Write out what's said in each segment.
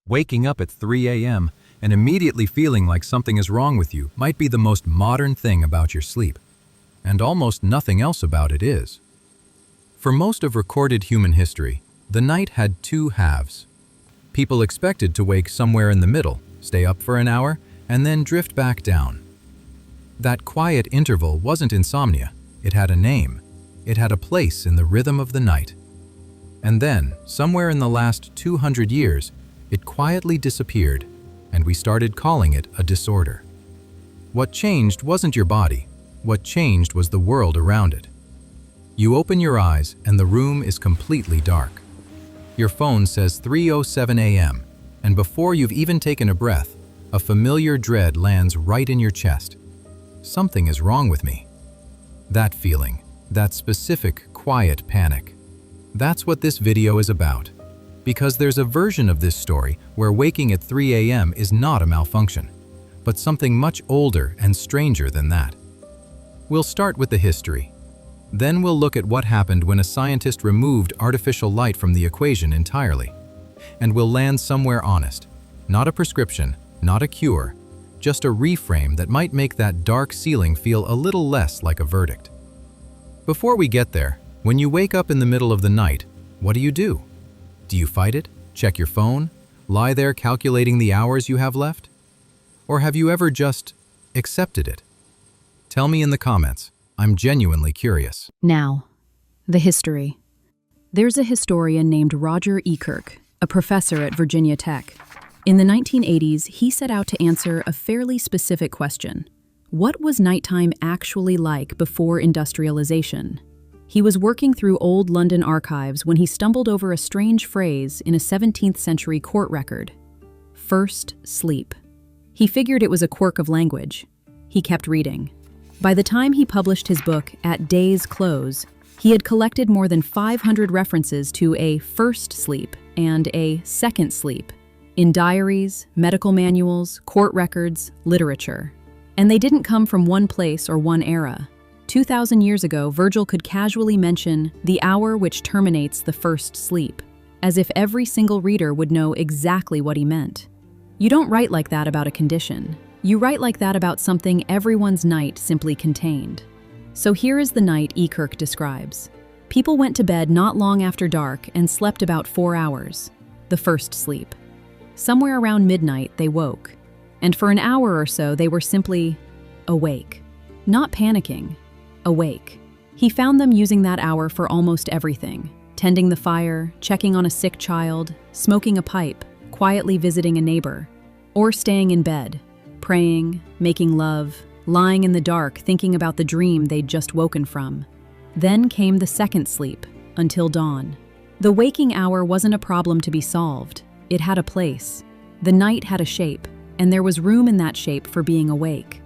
Waking up at 3 a.m. and immediately feeling like something is wrong with you might be the most modern thing about your sleep, and almost nothing else about it is. For most of recorded human history, the night had two halves. People expected to wake somewhere in the middle, stay up for an hour, and then drift back down. That quiet interval wasn't insomnia. It had a name. It had a place in the rhythm of the night. And then, somewhere in the last 200 years, it quietly disappeared, and we started calling it a disorder. What changed wasn't your body. What changed was the world around it. You open your eyes, and the room is completely dark. Your phone says 3:07 a.m., and before you've even taken a breath, a familiar dread lands right in your chest. Something is wrong with me. That feeling, that specific, quiet panic. That's what this video is about. Because there's a version of this story where waking at 3 a.m. is not a malfunction, but something much older and stranger than that. We'll start with the history. Then we'll look at what happened when a scientist removed artificial light from the equation entirely. And we'll land somewhere honest. Not a prescription, not a cure, just a reframe that might make that dark ceiling feel a little less like a verdict. Before we get there, when you wake up in the middle of the night, what do? Do you fight it? Check your phone? Lie there calculating the hours you have left? Or have you ever just accepted it? Tell me in the comments. I'm genuinely curious. Now, the history. There's a historian named Roger E. Kirk, a professor at Virginia Tech. In the 1980s, he set out to answer a fairly specific question. What was nighttime actually like before industrialization? He was working through old London archives when he stumbled over a strange phrase in a 17th century court record. First sleep. He figured it was a quirk of language. He kept reading. By the time he published his book, At Day's Close, he had collected more than 500 references to a first sleep and a second sleep in diaries, medical manuals, court records, literature. And they didn't come from one place or one era. 2,000 years ago, Virgil could casually mention the hour which terminates the first sleep, as if every single reader would know exactly what he meant. You don't write like that about a condition. You write like that about something everyone's night simply contained. So here is the night E. Kirk describes. People went to bed not long after dark and slept about 4 hours, the first sleep. Somewhere around midnight, they woke. And for an hour or so, they were simply awake. Not panicking, awake. He found them using that hour for almost everything. Tending the fire, checking on a sick child, smoking a pipe, quietly visiting a neighbor, or staying in bed, praying, making love, lying in the dark thinking about the dream they'd just woken from. Then came the second sleep, until dawn. The waking hour wasn't a problem to be solved. It had a place. The night had a shape, and there was room in that shape for being awake.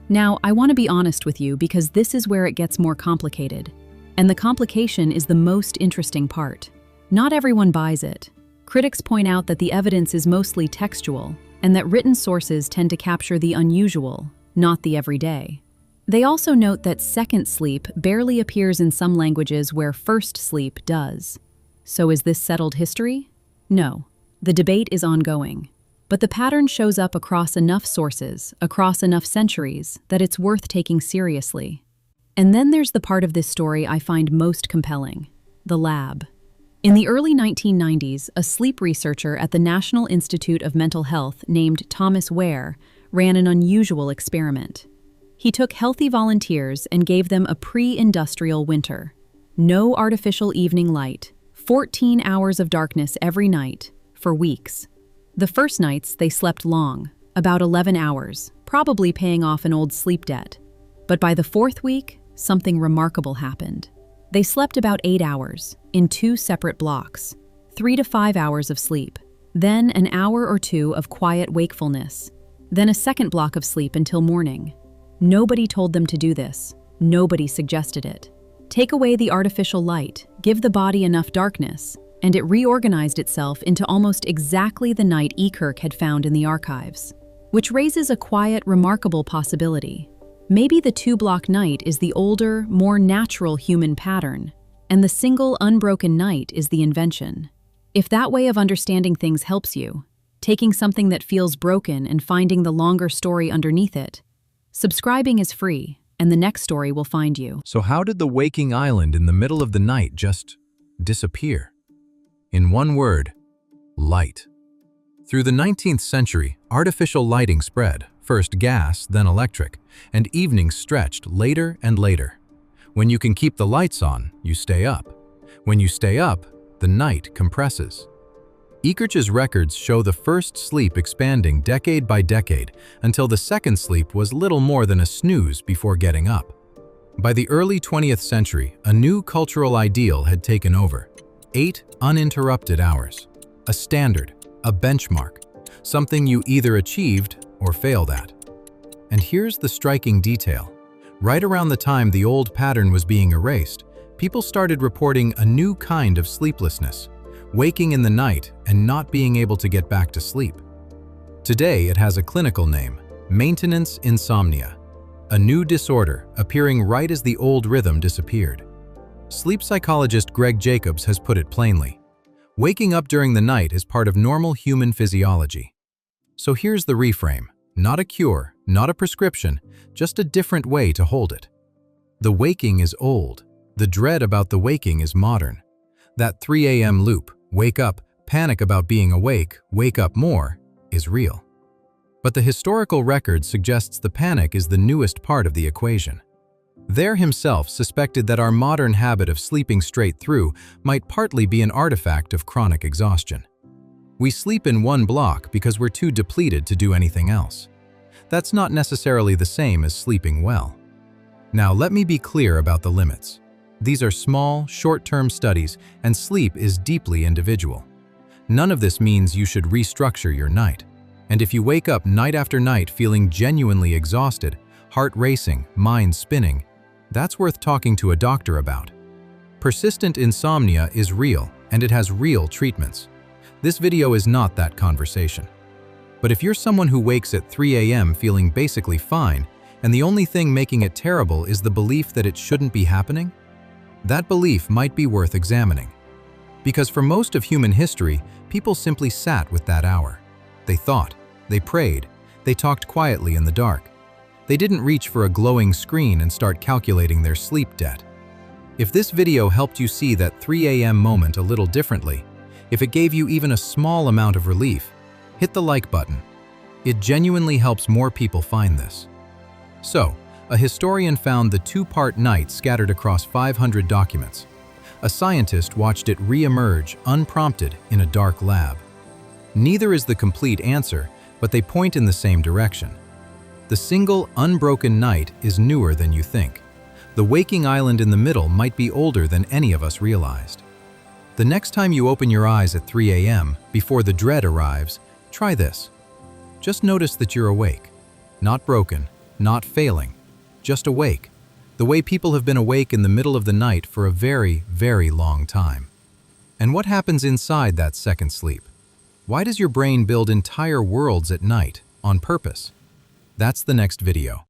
Now, I want to be honest with you because this is where it gets more complicated. And the complication is the most interesting part. Not everyone buys it. Critics point out that the evidence is mostly textual, and that written sources tend to capture the unusual, not the everyday. They also note that second sleep barely appears in some languages where first sleep does. So is this settled history? No. The debate is ongoing. But the pattern shows up across enough sources, across enough centuries, that it's worth taking seriously. And then there's the part of this story I find most compelling, the lab. In the early 1990s, a sleep researcher at the National Institute of Mental Health named Thomas Wehr ran an unusual experiment. He took healthy volunteers and gave them a pre-industrial winter. No artificial evening light, 14 hours of darkness every night, for weeks. The first nights, they slept long, about 11 hours, probably paying off an old sleep debt. But by the fourth week, something remarkable happened. They slept about 8 hours, in 2 separate blocks, 3 to 5 hours of sleep, then an hour or 2 of quiet wakefulness, then a second block of sleep until morning. Nobody told them to do this. Nobody suggested it. Take away the artificial light, give the body enough darkness, and it reorganized itself into almost exactly the night E. Kirk had found in the archives. Which raises a quiet, remarkable possibility. Maybe the 2-block night is the older, more natural human pattern, and the single, unbroken night is the invention. If that way of understanding things helps you, taking something that feels broken and finding the longer story underneath it. Subscribing is free, and the next story will find you. So how did the waking island in the middle of the night just disappear? In one word, light. Through the 19th century, artificial lighting spread, first gas, then electric, and evenings stretched later and later. When you can keep the lights on, you stay up. When you stay up, the night compresses. Eckhart's records show the first sleep expanding decade by decade until the second sleep was little more than a snooze before getting up. By the early 20th century, a new cultural ideal had taken over. 8 uninterrupted hours. A standard, a benchmark, something you either achieved or failed at. And here's the striking detail. Right around the time the old pattern was being erased, people started reporting a new kind of sleeplessness, waking in the night and not being able to get back to sleep. Today, it has a clinical name, maintenance insomnia, a new disorder appearing right as the old rhythm disappeared. Sleep psychologist Greg Jacobs has put it plainly. Waking up during the night is part of normal human physiology. So here's the reframe. Not a cure, not a prescription, just a different way to hold it. The waking is old. The dread about the waking is modern. That 3 a.m. loop, wake up, panic about being awake, wake up more, is real. But the historical record suggests the panic is the newest part of the equation. Wehr himself suspected that our modern habit of sleeping straight through might partly be an artifact of chronic exhaustion. We sleep in one block because we're too depleted to do anything else. That's not necessarily the same as sleeping well. Now, let me be clear about the limits. These are small, short-term studies, and sleep is deeply individual. None of this means you should restructure your night. And if you wake up night after night feeling genuinely exhausted, heart racing, mind spinning, that's worth talking to a doctor about. Persistent insomnia is real, and it has real treatments. This video is not that conversation. But if you're someone who wakes at 3 a.m. feeling basically fine, and the only thing making it terrible is the belief that it shouldn't be happening, that belief might be worth examining. Because for most of human history, people simply sat with that hour. They thought, they prayed, they talked quietly in the dark. They didn't reach for a glowing screen and start calculating their sleep debt. If this video helped you see that 3 a.m. moment a little differently, if it gave you even a small amount of relief, hit the like button. It genuinely helps more people find this. So, a historian found the 2-part night scattered across 500 documents. A scientist watched it re-emerge unprompted in a dark lab. Neither is the complete answer, but they point in the same direction. The single, unbroken night is newer than you think. The waking island in the middle might be older than any of us realized. The next time you open your eyes at 3 a.m., before the dread arrives, try this. Just notice that you're awake. Not broken, not failing, just awake. The way people have been awake in the middle of the night for a very, very long time. And what happens inside that second sleep? Why does your brain build entire worlds at night, on purpose? That's the next video.